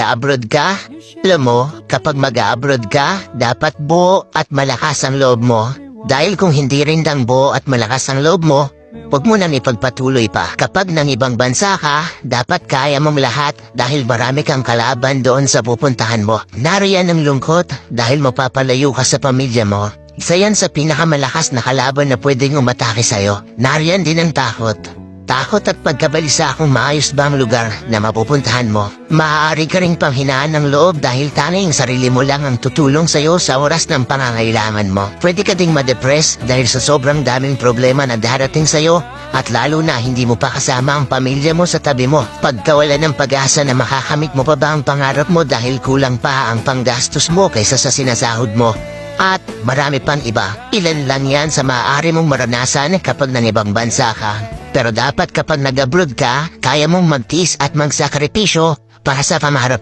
mag-abroad ka? Alam mo, kapag mag-abroad ka, dapat buo at malakas ang loob mo. Dahil kung hindi rin dang buo at malakas ang loob mo, huwag mo nang ipagpatuloy pa. Kapag nang ibang bansa ka, dapat kaya mong lahat dahil marami kang kalaban doon sa pupuntahan mo. Nariyan ang lungkot dahil mapapalayo ka sa pamilya mo. Isa yan sa pinakamalakas na kalaban na pwedeng umatake sa'yo. Nariyan din ang takot. Takot at pagkabalisa kung maayos ba ang lugar na mapupuntahan mo. Maaari ka ring panghinaan ng loob dahil tanging sarili mo lang ang tutulong sa'yo sa oras ng pangangailangan mo. Pwede ka ding ma-depress dahil sa sobrang daming problema na darating sa'yo at lalo na hindi mo pa kasama ang pamilya mo sa tabi mo. Pagkawala ng pag-asa na makakamit mo pa ba ang pangarap mo dahil kulang pa ang panggastos mo kaysa sa sinasahod mo. At marami pang iba. Ilan lang yan sa maaari mong maranasan kapag nang ibang bansa ka. Pero dapat kapag nag-abroad ka, kaya mong magtiis at magsakripisyo para sa pamaharap